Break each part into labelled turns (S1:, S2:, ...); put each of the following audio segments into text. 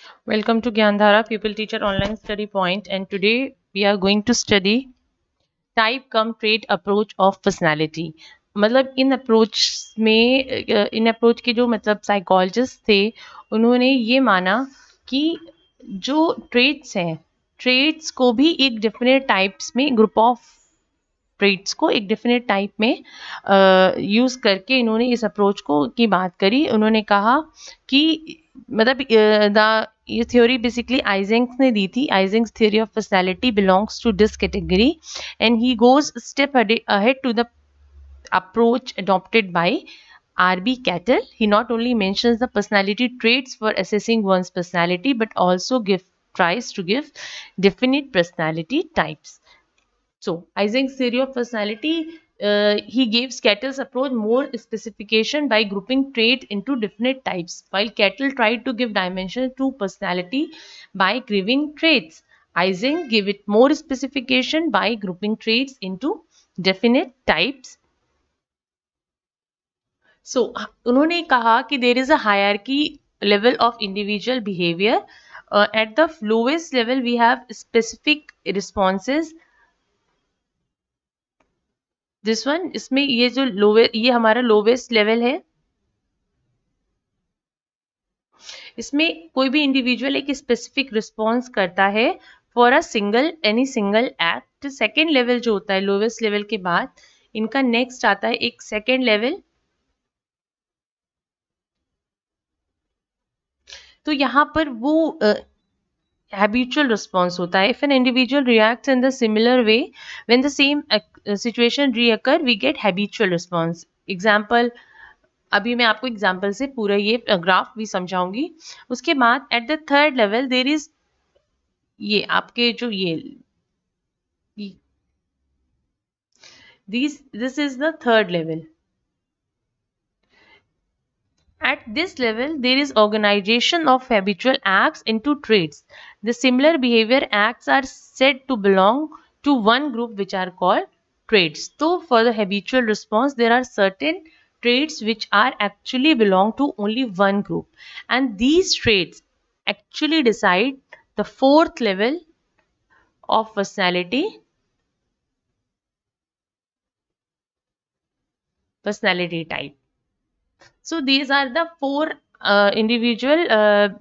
S1: Welcome to Gyandhara Pupil Teacher Online Study Point, and today we are going to study type come trait approach of personality. मतलब in approach के जो मतलब psychologist थे, उन्होंने ये माना कि जो ट्रेट्स हैं, ट्रेट्स को भी एक डेफिनेट टाइप्स में, ग्रुप ऑफ ट्रेट्स को एक डेफिनेट टाइप में यूज़ करके इन्होंने इस अप्रोच को की बात करी। उन्होंने कहा कि मतलब ये थ्योरी बेसिकली आइजेंक्स ने दी थी। Eysenck's theory of personality belongs to this category and he goes step ahead to the approach adopted by R.B. Cattell. He not only mentions the personality traits for assessing one's personality but also tries to give definite personality types. So, Ising's theory of personality, he gives Cattell's approach more specification by grouping trait into definite types, while Cattell tried to give dimension to personality by grouping traits. Ising gave it more specification by grouping traits into definite types. So, उन्होंने कहा कि there is a hierarchy level of individual behavior. At the lowest level, we have specific responses. This one, इसमें ये जो ये हमारा lowest level है। इसमें कोई भी इंडिविजुअल एक स्पेसिफिक रिस्पॉन्स करता है for a any single act. Second level जो होता है लोवेस्ट लेवल के बाद, इनका नेक्स्ट आता है एक सेकेंड लेवल। तो यहाँ पर वो habitual response होता है। If an individual reacts in the similar way when the same situation reoccur, we get habitual response. Example, अभी मैं आपको एग्जाम्पल से पूरा ये ग्राफ भी समझाऊंगी। उसके बाद at the third level there is ये आपके जो this is the third level. At this level, there is organization of habitual acts into traits. The similar behavior acts are said to belong to one group, which are called traits. So, for the habitual response, there are certain traits which are actually belong to only one group, and these traits actually decide the fourth level of personality type. So these are the four individual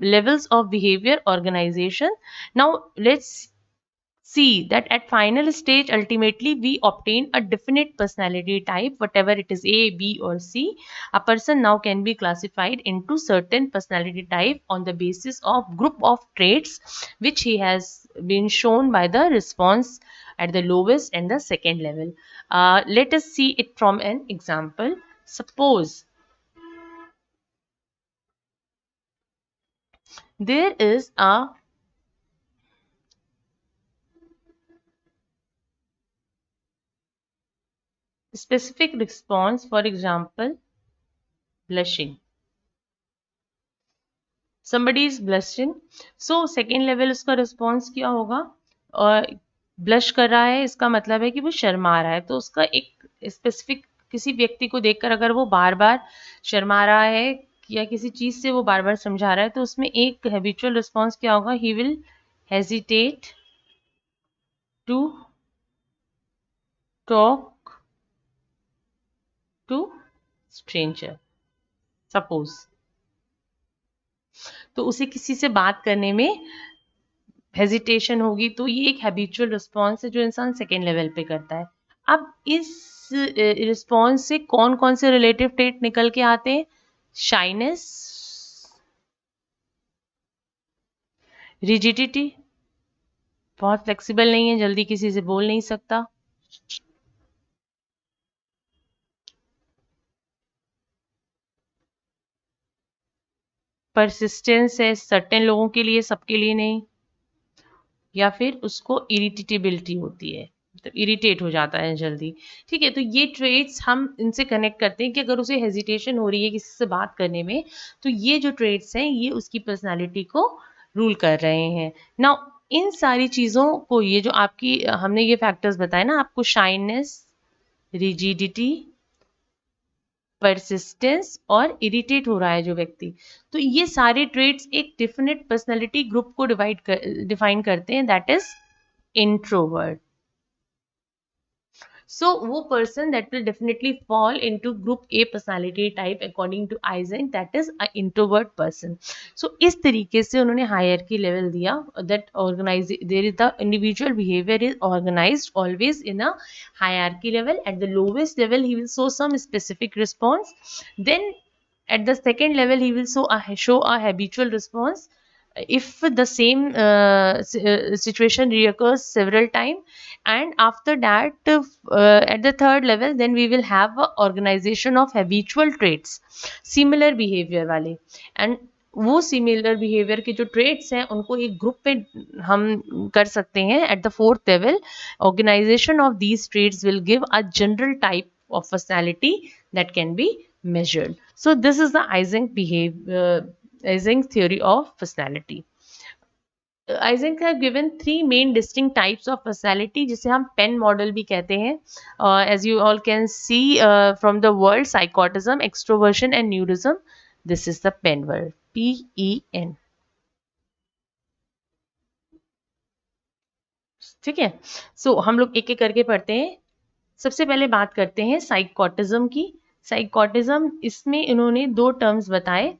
S1: levels of behavior organization. Now let's see that at final stage ultimately we obtain a definite personality type, whatever it is A, B or C. A person now can be classified into certain personality type on the basis of group of traits which he has been shown by the response at the lowest and the second level. Let us see it from an example. Suppose there is a specific response, for example, blushing. Somebody is blushing. So second level उसका response क्या होगा? और blush कर रहा है, इसका मतलब है कि वो शर्मा रहा है। तो उसका एक specific किसी व्यक्ति को देखकर अगर वो बार बार शर्मा रहा है या किसी चीज से वो बार बार समझा रहा है, तो उसमें एक habitual response क्या होगा? He will hesitate to talk to stranger. Suppose. तो उसे किसी से बात करने में हेजिटेशन होगी, तो ये एक हैबिचुअल रिस्पॉन्स है जो इंसान सेकेंड लेवल पे करता है। अब इस रिस्पॉन्स से कौन कौन से रिलेटिव ट्रेट निकल के आते हैं? शाइनेस, रिजिडिटी, बहुत फ्लेक्सिबल नहीं है, जल्दी किसी से बोल नहीं सकता, परसिस्टेंस है, सर्टेन लोगों के लिए, सबके लिए नहीं, या फिर उसको इरिटेबिलिटी होती है, मतलब इरिटेट हो जाता है जल्दी। ठीक है, तो ये ट्रेट्स हम इनसे कनेक्ट करते हैं कि अगर उसे हेजिटेशन हो रही है किसी से बात करने में, तो ये जो ट्रेट्स हैं ये उसकी पर्सनालिटी को रूल कर रहे हैं। नाउ इन सारी चीज़ों को, ये जो आपकी हमने ये फैक्टर्स बताए ना आपको, शाइनेस, रिजिडिटी, परसिस्टेंस और इरिटेट हो रहा है जो व्यक्ति, तो ये सारे ट्रेट्स एक डेफिनेट पर्सनैलिटी ग्रुप को डिफाइन करते हैं, दैट इज इंट्रोवर्ट. So, वो person that will definitely fall into group A personality type according to Eysenck, that is a introvert person. So, इस तरीके से उन्होंने hierarchy level दिया, that organize there is the individual behavior is organized always in a hierarchy level. At the lowest level, he will show some specific response. Then, at the second level, he will show a habitual response if the same situation reoccurs several times. And after that, at the third level, then we will have a organization of habitual traits, similar behavior वाले. And वो similar behaviour के जो traits हैं उनको एक group पे हम कर सकते हैं. At the fourth level, organization of these traits will give a general type of personality that can be measured. So this is the Eysenck theory of personality. Eysenck have given three main distinct types of personality, जिसे हम pen model भी कहते हैं. As you all can see from the word psychotism, extroversion and neurism, this is the pen word, PEN. ठीक है. सो हम लोग एक एक करके पढ़ते हैं. सबसे पहले बात करते हैं साइकोटिज्म की. साइकोटिज्म, इसमें इन्होंने दो टर्म्स बताए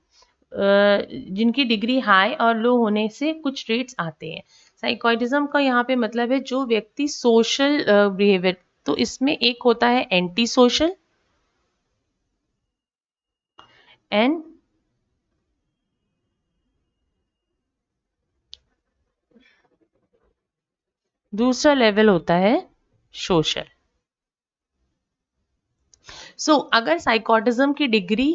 S1: जिनकी डिग्री हाई और लो होने से कुछ ट्रेट्स आते हैं. साइकोटिज्म का यहाँ पे मतलब है जो व्यक्ति सोशल बिहेवियर, तो इसमें एक होता है एंटी सोशल एंड दूसरा लेवल होता है सोशल. सो अगर साइकोटिज्म की डिग्री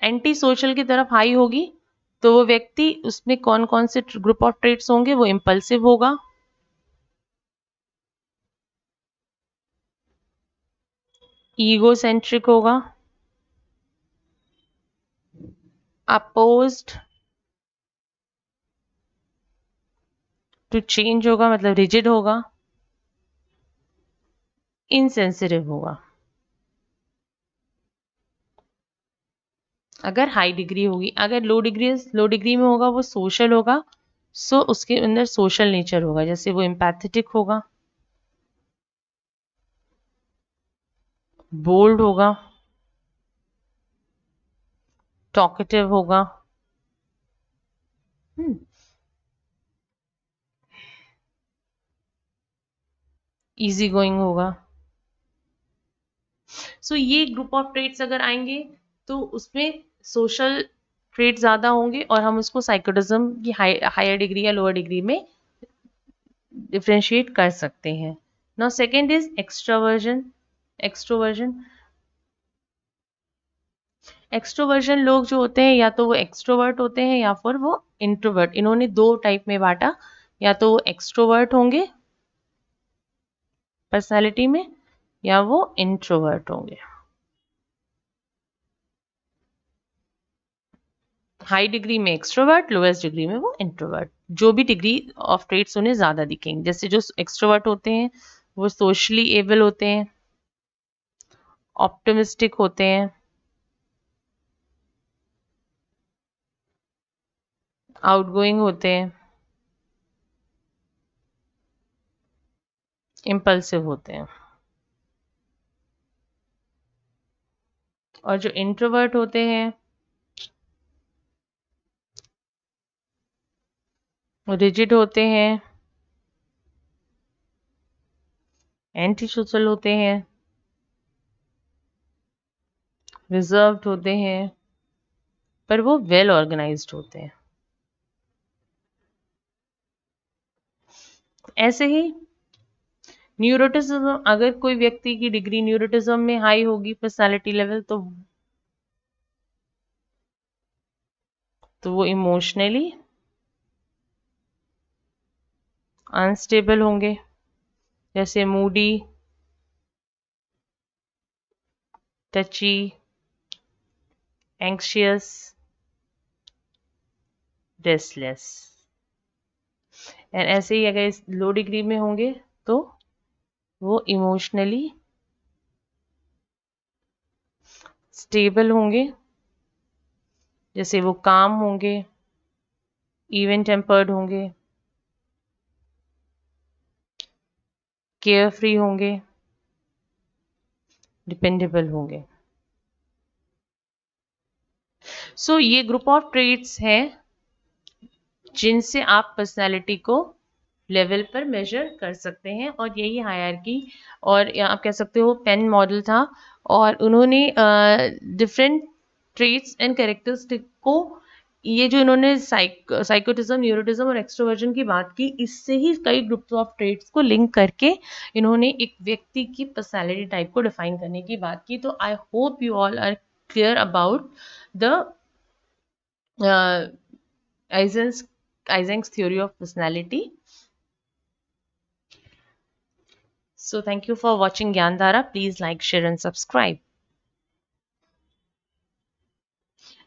S1: एंटी सोशल की तरफ हाई होगी तो वो व्यक्ति, उसमें कौन कौन से ग्रुप ऑफ ट्रेट्स होंगे, वो इम्पल्सिव होगा, ईगोसेंट्रिक होगा, अपोज्ड टू चेंज होगा, मतलब रिजिड होगा, इनसेंसिटिव होगा. अगर हाई डिग्री होगी. अगर लो डिग्री में होगा वो सोशल होगा. सो उसके अंदर सोशल नेचर होगा, जैसे वो एम्पैथेटिक होगा, बोल्ड होगा, टॉकेटिव होगा, इजी गोइंग होगा. सो ये ग्रुप ऑफ ट्रेट्स अगर आएंगे तो उसमें सोशल ट्रेट ज़्यादा होंगे और हम उसको साइकोटिज्म की हायर डिग्री या लोअर डिग्री में डिफ्रेंशिएट कर सकते हैं. Now second is extroversion. Extroversion extroversion लोग जो होते हैं या तो वो एक्सट्रोवर्ट होते हैं या फिर वो इंट्रोवर्ट. इन्होंने दो टाइप में बांटा, या तो वो एक्सट्रोवर्ट होंगे पर्सनालिटी में या वो इंट्रोवर्ट होंगे. हाई डिग्री में एक्सट्रोवर्ट, लोएस्ट डिग्री में वो इंट्रोवर्ट. जो भी डिग्री ऑफ ट्रेट्स उन्हें ज़्यादा दिखेंगे. जैसे जो एक्सट्रोवर्ट होते हैं वो सोशली एबल होते हैं, ऑप्टिमिस्टिक होते हैं, आउटगोइंग होते हैं, इम्पल्सिव होते हैं. और जो इंट्रोवर्ट होते हैं वो रिजिड होते हैं, एंटी सोशल होते हैं, रिजर्व्ड होते हैं, पर वो वेल ऑर्गेनाइज्ड होते हैं. ऐसे ही न्यूरोटिज्म, अगर कोई व्यक्ति की डिग्री न्यूरोटिज्म में हाई होगी पर्सनालिटी लेवल, तो वो इमोशनली अनस्टेबल होंगे, जैसे मूडी, टची, एंक्शियस, रेस्टलेस. एंड ऐसे ही अगर लो डिग्री में होंगे तो वो इमोशनली स्टेबल होंगे, जैसे वो काम होंगे, इवन टेम्पर्ड होंगे, केयर फ्री होंगे, डिपेंडेबल होंगे। सो ये ग्रुप ऑफ ट्रेट्स हैं जिनसे आप पर्सनालिटी को लेवल पर मेजर कर सकते हैं, और यही हायरार्की और या आप कह सकते हो पेन मॉडल था। और उन्होंने डिफरेंट ट्रेट्स एंड कैरेक्टरिस्टिक को, ये जो इन्होंने साइकोटिज्म, न्यूरोटिज्म और एक्सट्रोवर्जन की बात की, इससे ही कई ग्रुप्स ऑफ ट्रेट्स को लिंक करके इन्होंने एक व्यक्ति की पर्सनालिटी टाइप को डिफाइन करने की बात की। तो I hope you all are clear about the Eisen's theory of personality. So thank you for watching Gyandhara. Please like, share and subscribe.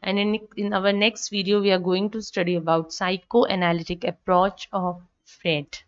S1: And in our next video, we are going to study about psychoanalytic approach of Freud.